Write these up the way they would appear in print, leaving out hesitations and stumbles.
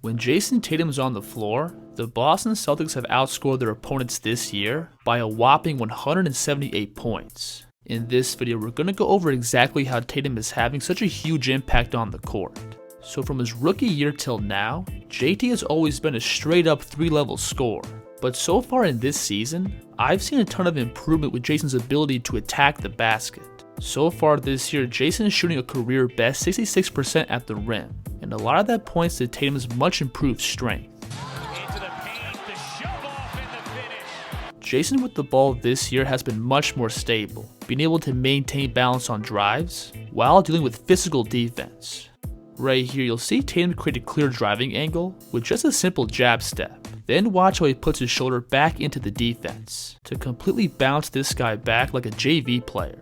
When Jayson Tatum is on the floor, the Boston Celtics have outscored their opponents this year by a whopping 178 points. In this video, we're going to go over exactly how Tatum is having such a huge impact on the court. So from his rookie year till now, JT has always been a straight up 3-level scorer. But so far in this season, I've seen a ton of improvement with Jayson's ability to attack the basket. So far this year, Jayson is shooting a career best 66% at the rim, and a lot of that points to Tatum's much improved strength. Into the paint, the shove off and the finish. Jayson with the ball this year has been much more stable, being able to maintain balance on drives while dealing with physical defense. Right here, you'll see Tatum create a clear driving angle with just a simple jab step. Then watch how he puts his shoulder back into the defense to completely bounce this guy back like a JV player.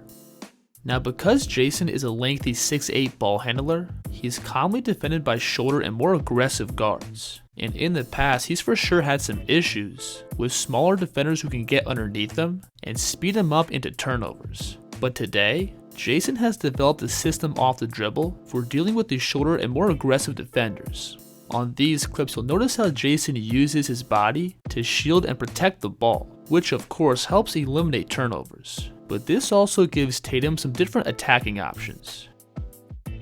Now because Jayson is a lengthy 6'8" ball handler, he's commonly defended by shorter and more aggressive guards. And in the past, he's for sure had some issues with smaller defenders who can get underneath him and speed him up into turnovers. But today, Jayson has developed a system off the dribble for dealing with these shorter and more aggressive defenders. On these clips, you'll notice how Jayson uses his body to shield and protect the ball, which of course helps eliminate turnovers. But this also gives Tatum some different attacking options.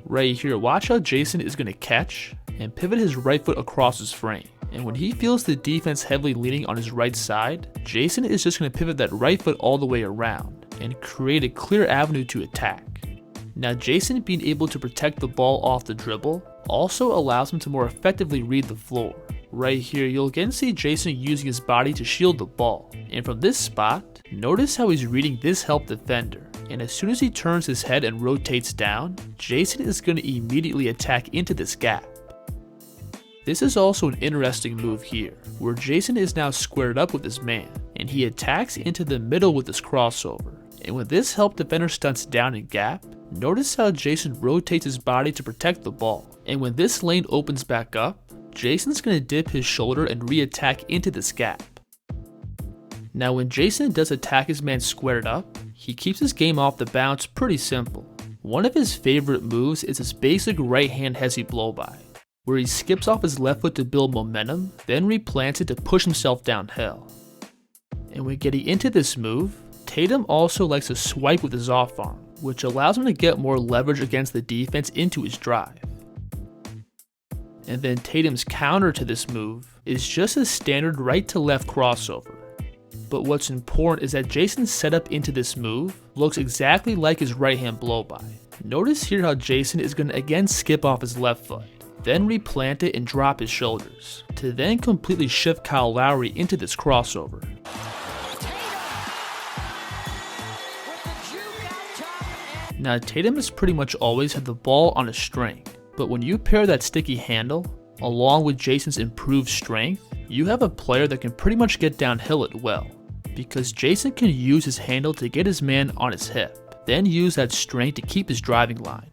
Right here, watch how Jayson is going to catch and pivot his right foot across his frame. And when he feels the defense heavily leaning on his right side, Jayson is just going to pivot that right foot all the way around and create a clear avenue to attack. Now Jayson being able to protect the ball off the dribble also allows him to more effectively read the floor. Right here, you'll again see Jayson using his body to shield the ball. And from this spot, notice how he's reading this help defender. And as soon as he turns his head and rotates down, Jayson is going to immediately attack into this gap. This is also an interesting move here, where Jayson is now squared up with his man, and he attacks into the middle with his crossover. And when this help defender stunts down in gap, notice how Jayson rotates his body to protect the ball. And when this lane opens back up, Jayson's going to dip his shoulder and re-attack into this gap. Now when Jayson does attack his man squared up, he keeps his game off the bounce pretty simple. One of his favorite moves is his basic right hand hezzy blow-by, where he skips off his left foot to build momentum, then replants it to push himself downhill. And when getting into this move, Tatum also likes to swipe with his off arm, which allows him to get more leverage against the defense into his drive. And then Tatum's counter to this move is just a standard right to left crossover. But what's important is that Jayson's setup into this move looks exactly like his right hand blow-by. Notice here how Jayson is going to again skip off his left foot, then replant it and drop his shoulders, to then completely shift Kyle Lowry into this crossover. Now Tatum has pretty much always had the ball on a string, but when you pair that sticky handle along with Jayson's improved strength, you have a player that can pretty much get downhill it well, because Jayson can use his handle to get his man on his hip, then use that strength to keep his driving line.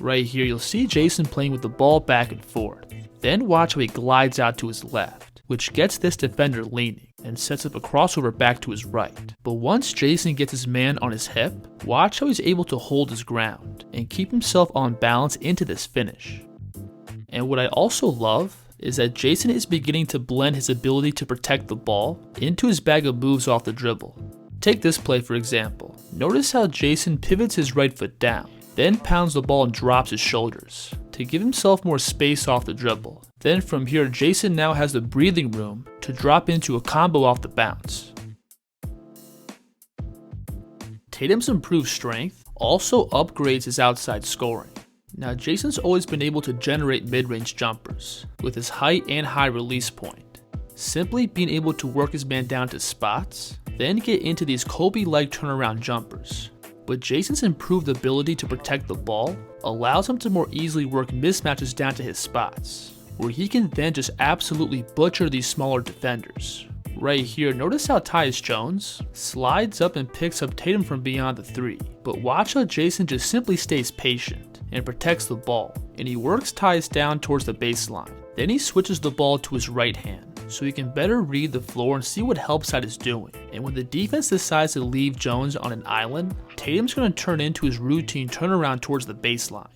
Right here, you'll see Jayson playing with the ball back and forth, then watch how he glides out to his left, which gets this defender leaning and sets up a crossover back to his right. But once Jayson gets his man on his hip, watch how he's able to hold his ground and keep himself on balance into this finish. And what I also love is that Jayson is beginning to blend his ability to protect the ball into his bag of moves off the dribble. Take this play for example. Notice how Jayson pivots his right foot down, then pounds the ball and drops his shoulders to give himself more space off the dribble. Then from here, Jayson now has the breathing room to drop into a combo off the bounce. Tatum's improved strength also upgrades his outside scoring. Now Jayson's always been able to generate mid-range jumpers with his height and high release point, simply being able to work his man down to spots, then get into these Kobe-like turnaround jumpers. But Jayson's improved ability to protect the ball allows him to more easily work mismatches down to his spots, where he can then just absolutely butcher these smaller defenders. Right here, notice how Tyus Jones slides up and picks up Tatum from beyond the three, but watch how Jayson just simply stays patient and protects the ball, and he works Tyus down towards the baseline. Then he switches the ball to his right hand, so he can better read the floor and see what help side is doing. And when the defense decides to leave Jones on an island, Tatum's going to turn into his routine turnaround towards the baseline.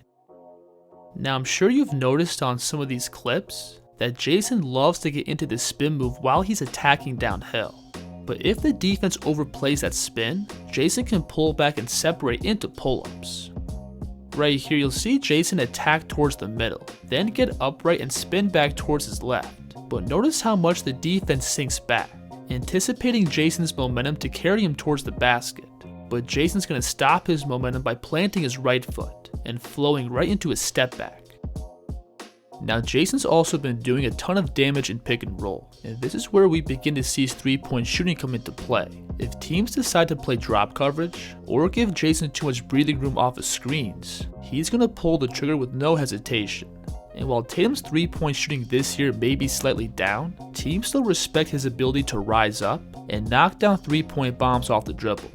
Now I'm sure you've noticed on some of these clips that Jayson loves to get into the spin move while he's attacking downhill. But if the defense overplays that spin, Jayson can pull back and separate into pull-ups. Right here you'll see Jayson attack towards the middle, then get upright and spin back towards his left. But notice how much the defense sinks back, anticipating Jayson's momentum to carry him towards the basket. But Jayson's going to stop his momentum by planting his right foot and flowing right into his step back. Now Jayson's also been doing a ton of damage in pick and roll, and this is where we begin to see his 3-point shooting come into play. If teams decide to play drop coverage, or give Jayson too much breathing room off of screens, he's going to pull the trigger with no hesitation. And while Tatum's 3-point shooting this year may be slightly down, teams still respect his ability to rise up and knock down 3-point bombs off the dribble.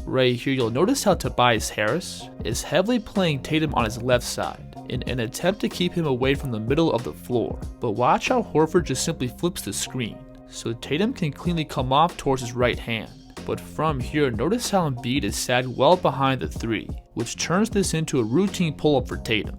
Right here you'll notice how Tobias Harris is heavily playing Tatum on his left side in an attempt to keep him away from the middle of the floor, but watch how Horford just simply flips the screen, so Tatum can cleanly come off towards his right hand. But from here, notice how Embiid is sagged well behind the 3, which turns this into a routine pull-up for Tatum.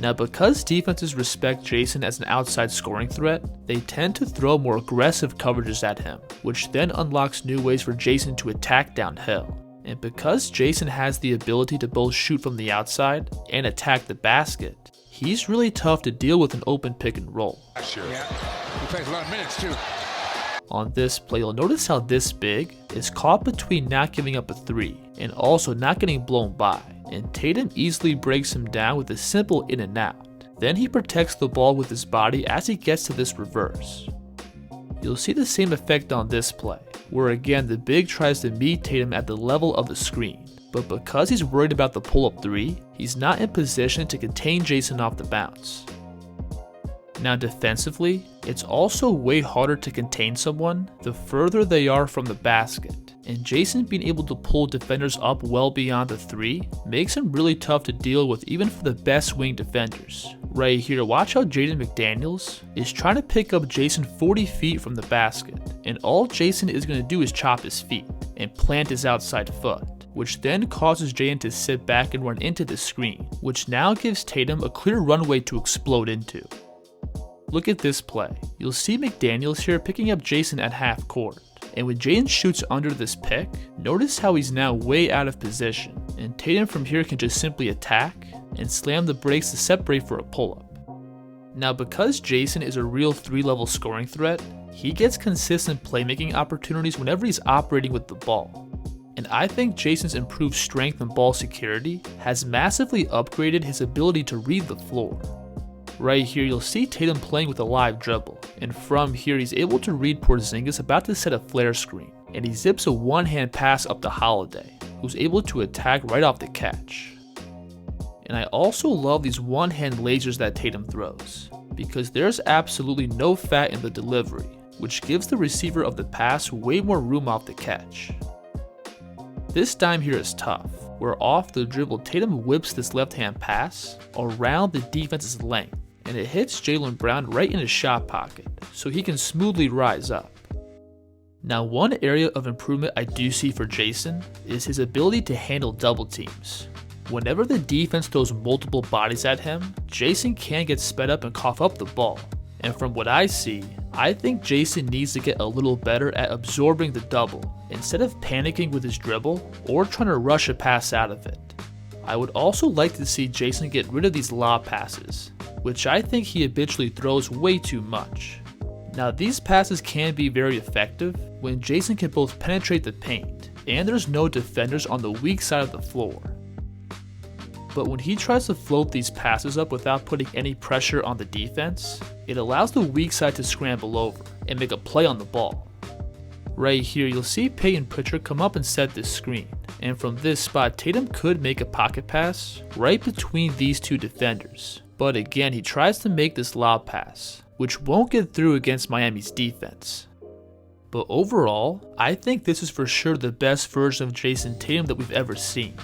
Now because defenses respect Jayson as an outside scoring threat, they tend to throw more aggressive coverages at him, which then unlocks new ways for Jayson to attack downhill. And because Jayson has the ability to both shoot from the outside and attack the basket, he's really tough to deal with an open pick and roll. Sure. Yeah, he plays a lot of minutes too. On this play, you'll notice how this big is caught between not giving up a 3 and also not getting blown by, and Tatum easily breaks him down with a simple in and out. Then he protects the ball with his body as he gets to this reverse. You'll see the same effect on this play, where again the big tries to meet Tatum at the level of the screen, but because he's worried about the pull-up 3, he's not in position to contain Jayson off the bounce. Now defensively, it's also way harder to contain someone the further they are from the basket, and Jayson being able to pull defenders up well beyond the 3 makes him really tough to deal with even for the best wing defenders. Right here, watch how Jaden McDaniels is trying to pick up Jayson 40 feet from the basket, and all Jayson is going to do is chop his feet and plant his outside foot, which then causes Jaden to sit back and run into the screen, which now gives Tatum a clear runway to explode into. Look at this play. You'll see McDaniels here picking up Jayson at half court, and when Jaden shoots under this pick, notice how he's now way out of position, and Tatum from here can just simply attack and slam the brakes to separate for a pull-up. Now because Jayson is a real 3-level scoring threat, he gets consistent playmaking opportunities whenever he's operating with the ball. And I think Jayson's improved strength and ball security has massively upgraded his ability to read the floor. Right here you'll see Tatum playing with a live dribble, and from here he's able to read Porzingis about to set a flare screen, and he zips a one-hand pass up to Holiday, who's able to attack right off the catch. And I also love these one-hand lasers that Tatum throws, because there's absolutely no fat in the delivery, which gives the receiver of the pass way more room off the catch. This dime here is tough, where off the dribble Tatum whips this left-hand pass around the defense's length, and it hits Jaylen Brown right in his shot pocket, so he can smoothly rise up. Now one area of improvement I do see for Jayson is his ability to handle double teams. Whenever the defense throws multiple bodies at him, Jayson can get sped up and cough up the ball. And from what I see, I think Jayson needs to get a little better at absorbing the double, instead of panicking with his dribble or trying to rush a pass out of it. I would also like to see Jayson get rid of these lob passes, which I think he habitually throws way too much. Now these passes can be very effective when Jayson can both penetrate the paint and there's no defenders on the weak side of the floor. But when he tries to float these passes up without putting any pressure on the defense, it allows the weak side to scramble over and make a play on the ball. Right here you'll see Payton Pritchard come up and set this screen, and from this spot Tatum could make a pocket pass right between these two defenders, but again he tries to make this lob pass, which won't get through against Miami's defense. But overall, I think this is for sure the best version of Jayson Tatum that we've ever seen,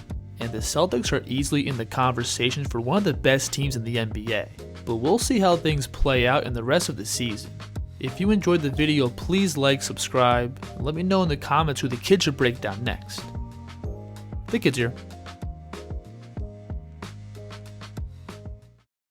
and the Celtics are easily in the conversation for one of the best teams in the NBA, but we'll see how things play out in the rest of the season. If you enjoyed the video, please like, subscribe, and let me know in the comments who the kid should break down next. The kid's here.